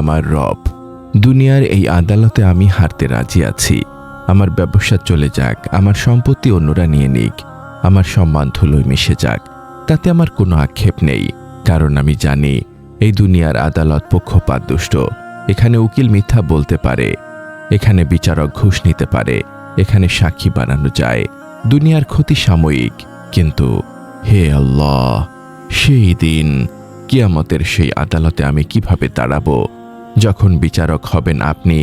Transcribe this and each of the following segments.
আমার রব, দুনিয়ার এই আদালতে আমি হারতে রাজি আছি। আমার ব্যবসা চলে যাক, আমার সম্পত্তি অন্যরা নিয়ে নিক, আমার সম্মান ধুলোয় মিশে যাক, তাতে আমার কোনো আক্ষেপ নেই। কারণ আমি জানি এই দুনিয়ার আদালত পক্ষপাতদুষ্ট। এখানে উকিল মিথ্যা বলতে পারে, এখানে বিচারক ঘুষ নিতে পারে, এখানে সাক্ষী বানানো যায়। দুনিয়ার ক্ষতি সাময়িক, কিন্তু হে আল্লাহ, সেই দিন কিয়ামতের সেই আদালতে আমি কিভাবে দাঁড়াবো, যখন বিচারক হবেন আপনি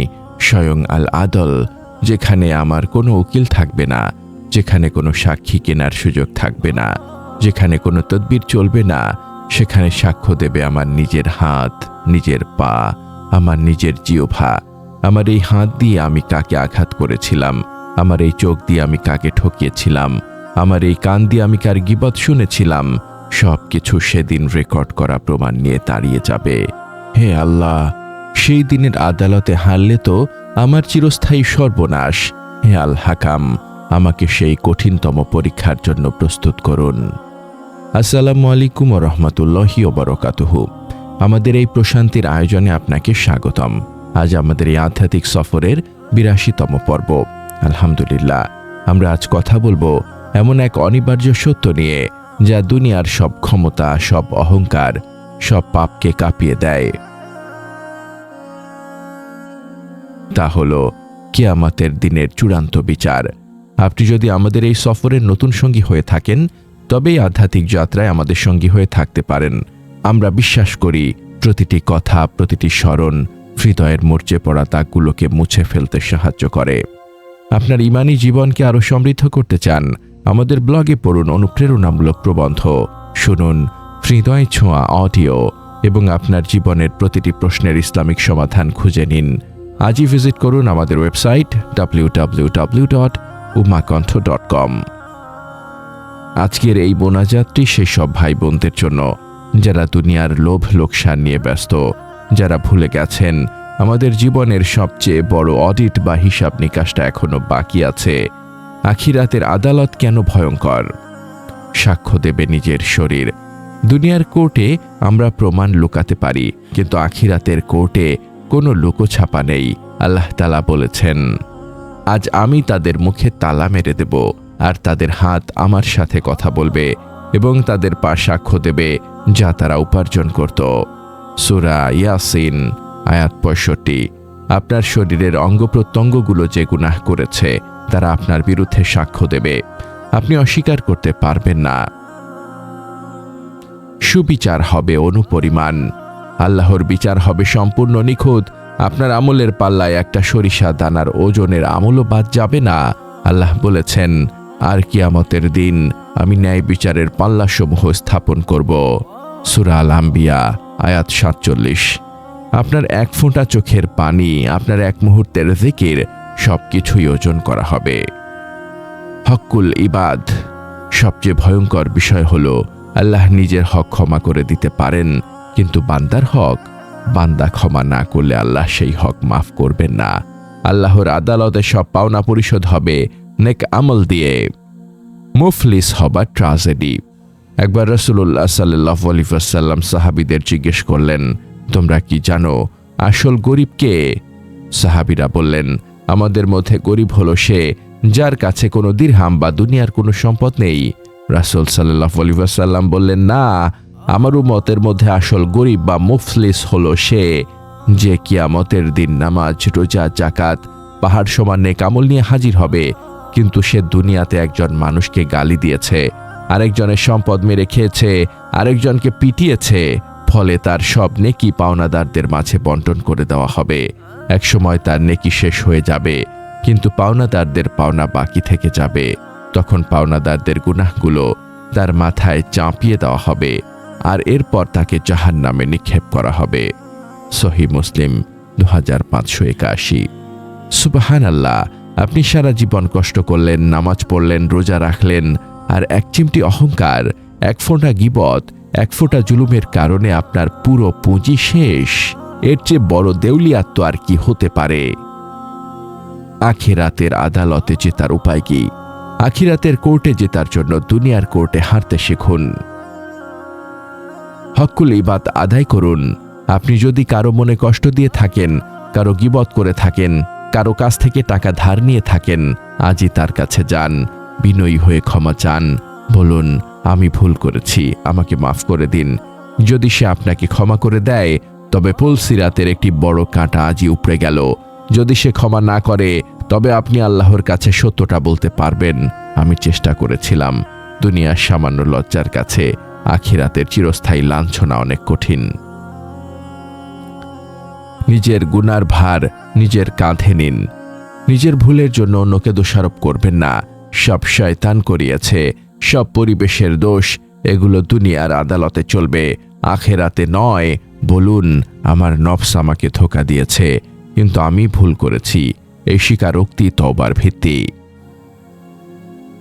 স্বয়ং আল আদল, যেখানে আমার কোনো উকিল থাকবে না, যেখানে কোনো সাক্ষী কেনার সুযোগ থাকবে না, যেখানে কোনো তদবির চলবে না। সেখানে সাক্ষ্য দেবে আমার নিজের হাত, নিজের পা, আমার নিজের জিহ্বা। আমার এই হাত দিয়ে আমি কাকে আঘাত করেছিলাম, আমার এই চোখ দিয়ে আমি কাকে ঠকিয়েছিলাম, আমার এই কান দিয়ে আমি কার গীবত শুনেছিলাম, সব কিছু সেদিন রেকর্ড করা প্রমাণ নিয়ে দাঁড়িয়ে যাবে। হে আল্লাহ, সেই দিনের আদালতে হারলে তো আমার চিরস্থায়ী সর্বনাশ। হে আল হাকাম, আমাকে সেই কঠিনতম পরীক্ষার জন্য প্রস্তুত করুন। আসসালামু আলাইকুম ওয়া রাহমাতুল্লাহি ওয়া বারাকাতুহু। আমাদের এই প্রশান্তির আয়োজনে আপনাকে স্বাগতম। আজ আমাদের এই আধ্যাত্মিক সফরের ৮২তম পর্ব। আলহামদুলিল্লাহ, আমরা আজ কথা বলবো এমন এক অনিবার্য সত্য নিয়ে, যা দুনিয়ার সব ক্ষমতা, সব অহংকার, সব পাপকে কাঁপিয়ে দেয়। তা হলো কিয়ামতের দিনের চূড়ান্ত বিচার। আপনি যদি আমাদের এই সফরের নতুন সঙ্গী হয়ে থাকেন, তবে এই আধ্যাত্মিক যাত্রায় আমাদের সঙ্গী হয়ে থাকতে পারেন। আমরা বিশ্বাস করি প্রতিটি কথা, প্রতিটি স্মরণ হৃদয়ের মরচে পড়া দাগগুলোকে মুছে ফেলতে সাহায্য করে। আপনার ঈমানি জীবনকে আরও সমৃদ্ধ করতে চান, আমাদের ব্লগে পড়ুন অনুপ্রেরণামূলক প্রবন্ধ, শুনুন হৃদয় ছোঁয়া অডিও এবং আপনার জীবনের প্রতিটি প্রশ্নের ইসলামিক সমাধান খুঁজে নিন। আজই ভিজিট করুন আমাদের ওয়েবসাইট www.umakonth.com। আজকের এই মোনাজাতটি সেই সব ভাই বোনদের জন্য যারা দুনিয়ার লোভ লোকসান নিয়ে ব্যস্ত, যারা ভুলে গেছেন আমাদের জীবনের সবচেয়ে বড় অডিট বা হিসাব নিকাশটা এখনো বাকি আছে। আখিরাতের আদালত কেন ভয়ঙ্কর? সাক্ষ্য দেবে নিজের শরীর। দুনিয়ার কোর্টে আমরা প্রমাণ লুকাতে পারি, কিন্তু আখিরাতের কোর্টে কোনো লুকোছাপা নেই। আল্লাহ তাআলা বলেছেন, আজ আমি তাদের মুখে তালা মেরে দেব, আর তাদের হাত আমার সাথে কথা বলবে এবং তাদের পা সাক্ষ্য দেবে যা তারা উপার্জন করত। সূরা ইয়াসিন আয়াত ৬৫। আপনার শরীরের অঙ্গ প্রত্যঙ্গগুলো যে গুনাহ করেছে তারা আপনার বিরুদ্ধে সাক্ষ্য দেবে, আপনি অস্বীকার করতে পারবেন না। সুবিচার হবে অনুপরিমাণ, আল্লাহর বিচার হবে সম্পূর্ণ নিখুঁত। আপনার আমলের পাল্লায় একটা সরিষা দানার ওজনের আমলও বাদ যাবে না। আল্লাহ বলেছেন, আর কিয়ামতের দিন আমি ন্যায় বিচারের পাল্লাসমূহ স্থাপন করব। সূরা আল আম্বিয়া আয়াত ৪৭। আপনার এক ফোঁটা চোখের পানি, আপনার এক মুহূর্তের জিকির, সবকিছুই ওজন করা হবে। হকুল ইবাদ। সবচেয়ে ভয়ঙ্কর বিষয় হলো আল্লাহ নিজের হক ক্ষমা করে দিতে পারেন, কিন্তু বান্দার হক বান্দা ক্ষমা না করলে আল্লাহ সেই হক মাফ করবেন না। আল্লাহর আদালতে সব পাওনা পরিশোধ হবে নেক আমল দিয়ে। মুফলিস হবা ট্রাজেডি। একবার রাসূলুল্লাহ সাল্লাল্লাহু আলাইহি ওয়াসাল্লাম সাহাবীদের জিজ্ঞেস করলেন, তোমরা কি জানো আসল গরিব কে? সাহাবীরা বললেন, আমাদের মধ্যে গরিব হলো সে যার কাছে কোনো দিরহাম বা দুনিয়ার কোনো সম্পদ নেই। রাসূল সাল্লাল্লাহু আলাইহি ওয়াসাল্লাম বললেন, না, আমার উম্মতের মধ্যে আসল গরিব বা মুফলিস হলো সে যে কিয়ামতের দিন নামাজ, রোজা, যাকাত, পাহাড় সমান নেক আমল নিয়ে হাজির হবে, কিন্তু সে দুনিয়াতে একজন মানুষকে গালি দিয়েছে, আরেকজনের সম্পদ মেরে খেয়েছে, আরেকজনকে পিটিয়েছে। ফলে তার সব নেকি পাওনাদারদের মাঝে বন্টন করে দেওয়া হবে। একসময় তার নেকি শেষ হয়ে যাবে, কিন্তু পাওনাদারদের পাওনা বাকি থেকে যাবে। তখন পাওনাদারদের গুনাহগুলো তার মাথায় চাপিয়ে দেওয়া হবে, আর এরপর তাকে জাহান্নামে নিক্ষেপ করা হবে। সহিহ মুসলিম 2581। সুবহানাল্লাহ। আপনি সারা জীবন কষ্ট করলেন, নামাজ পড়লেন, রোজা রাখলেন, আর এক চিমটি অহংকার, এক ফোঁটা গীবত, এক ফোঁটা জুলুমের কারণে আপনার পুরো পুঁজি শেষ। এর চেয়ে বড় দেউলিয়াত্ব আর কি হতে পারে? আখিরাতের আদালতে জেতার উপায় কি? আখিরাতের কোর্টে জেতার জন্য দুনিয়ার কোর্টে হারতে শিখুন। হকুল ইবাদ আদায় করুন, আপনি যদি কারো মনে কষ্ট দিয়ে থাকেন, কারো গীবত করে থাকেন, কারো কাছ থেকে টাকা ধার নিয়ে থাকেন, আজই তার কাছে যান, বিনয়ী হয়ে ক্ষমা চান, বলুন আমি ভুল করেছি, আমাকে মাফ করে দিন। যদি সে আপনাকে ক্ষমা করে দেয়, তবে পুলসিরাতের একটি বড় কাঁটা আজই উপড়ে গেল। যদি সে ক্ষমা না করে, তবে আপনি আল্লাহর কাছে সত্যটা বলতে পারবেন, আমি চেষ্টা করেছিলাম। দুনিয়ার সামান্য লজ্জার কাছে আখিরাতের চিরস্থায়ী লাঞ্ছনা অনেক কঠিন। নিজের গুনার ভার নিজের কাঁধে নিন। নিজের ভুলের জন্য অন্যকে দোষারোপ করবেন না। সব শয়তান করিয়েছে, সব পরিবেশের দোষ, এগুলো দুনিয়ার আদালতে চলবে, আখেরাতে নয়। বলুন আমার নফস আমাকে ধোঁকা দিয়েছে, কিন্তু আমি ভুল করেছি। এই স্বীকারোক্তি তওবার ভিত্তি।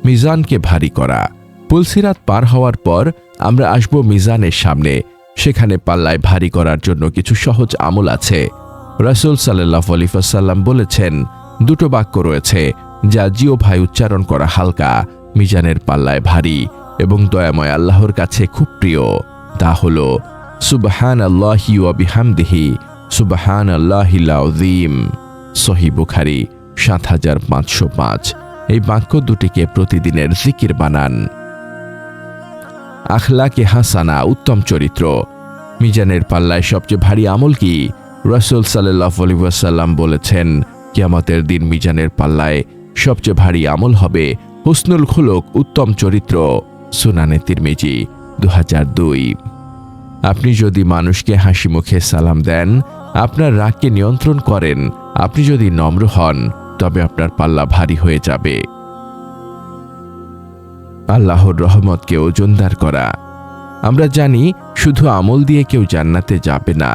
মিজানকে ভারী করা। পুলসিরাত পার হওয়ার পর আমরা আসব মিজানের সামনে। সেখানে পাল্লায় ভারী করার জন্য কিছু সহজ আমল আছে। রাসূল সাল্লাল্লাহু আলাইহি ওয়াসাল্লাম বলেছেন, দুটো বাক্য রয়েছে যা জিহ্বায় উচ্চারণ করা হালকা, মিজানের পাল্লায় ভারী এবং দয়াময় আল্লাহর কাছে খুব প্রিয়। তা হলো সুবহানাল্লাহি ওয়া বিহামদিহি, সুবহানাল্লাহিল আযীম। সহিহ বুখারী ৭৫০৫। এই বাক্য দুটিকে প্রতিদিনের জিকির বানান। আখলাকে হাসানা, উত্তম চরিত্র। মিজানের পাল্লায় সবচেয়ে ভারী আমল কি? রাসূল সাল্লাল্লাহু আলাইহি ওয়াসাল্লাম বলেছেন, কিয়ামতের দিন মিজানের পাল্লায় সবচেয়ে ভারী আমল হবে হুসনুল খুলুক, উত্তম চরিত্র। সুনানে তিরমিজি ২০০২। আপনি যদি মানুষকে হাসি মুখে সালাম দেন, আপনার রাগকে নিয়ন্ত্রণ করেন, আপনি যদি নম্র হন, তবে আপনার পাল্লা ভারী হয়ে যাবে। আল্লাহর রহমতকে ওজনদার করা। আমরা জানি শুধু আমল দিয়ে কেউ জান্নাতে যাবে না,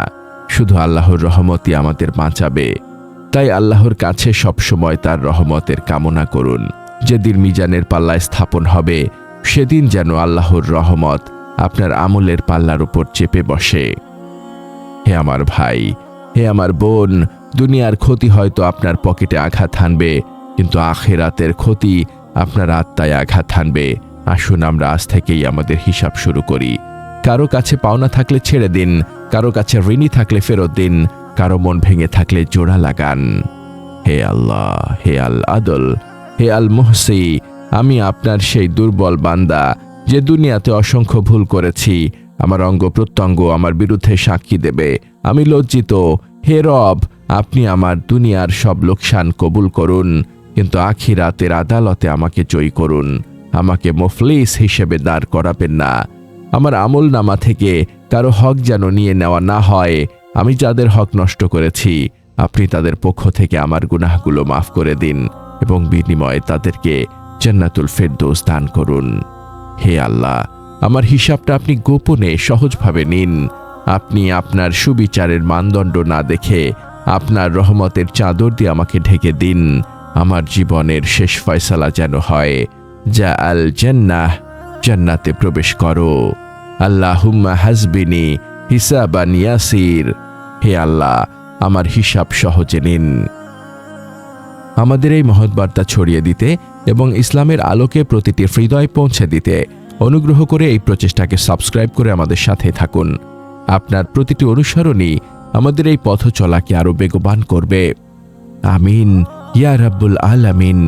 শুধু আল্লাহর রহমতই আমাদের বাঁচাবে। তাই আল্লাহর কাছে সবসময় তার রহমতের কামনা করুন। যেদিন মিজানের পাল্লায় স্থাপন হবে, সেদিন যেন আল্লাহর রহমত আপনার আমলের পাল্লার উপর চেপে বসে। হে আমার ভাই, হে আমার বোন, দুনিয়ার ক্ষতি হয়তো আপনার পকেটে আঘাত হানবে, কিন্তু আখিরাতের ক্ষতি আপনার আত্মায় আঘাত হানবে। আসুন আমরা আজ থেকেই আমাদের হিসাব শুরু করি। কারো কাছে পাওনা থাকলে ছেড়ে দিন, কারো কাছে ঋণী থাকলে ফেরত দিন, কারো মন ভেঙে থাকলে জোড়া লাগান। হে আল্লাহ, হে আল আদল, হে আল মুহসি, আমি আপনার সেই দুর্বল বান্দা যে দুনিয়াতে অসংখ্য ভুল করেছি। আমার অঙ্গ প্রত্যঙ্গ আমার বিরুদ্ধে সাক্ষী দেবে। আমি লজ্জিত। হে রব, আপনি আমার দুনিয়ার সব লোকসান কবুল করুন, কিন্তু আখিরাতের আদালতে আমাকে জয়ী করুন। আমাকে মুফলিস হিসেবে দাঁড় করাবেন না। আমার আমল নামা থেকে কারো হক যেন নিয়ে নেওয়া না হয়। আমি যাদের হক নষ্ট করেছি, আপনি তাদের পক্ষ থেকে আমার গুনাহগুলো মাফ করে দিন এবং বিনিময়ে তাদেরকে জান্নাতুল ফেরদৌস দান করুন। হে আল্লাহ, আমার হিসাবটা আপনি গোপনে সহজভাবে নিন। আপনি আপনার সুবিচারের মানদণ্ড না দেখে আপনার রহমতের চাদর দিয়ে আমাকে ঢেকে দিন। আমার জীবনের শেষ ফয়সালা যেন হয় যা আল জান্নাহ, জান্নাতে প্রবেশ করো। আল্লাহুম্মা হাসবিনি হিসাবান ইয়াসির। হে আল্লাহ, আমার হিসাব সহজে নিন। আমাদের এই মহৎ বার্তা ছড়িয়ে দিতে এবং ইসলামের আলোকে প্রতিটি হৃদয়ে পৌঁছে দিতে অনুগ্রহ করে এই প্রচেষ্টাকে সাবস্ক্রাইব করে আমাদের সাথে থাকুন। আপনার প্রতিটি অনুসরণই আমাদের এই পথ চলাকে আরো বেগবান করবে। আমিন ইয়া রাব্বুল আলামিন।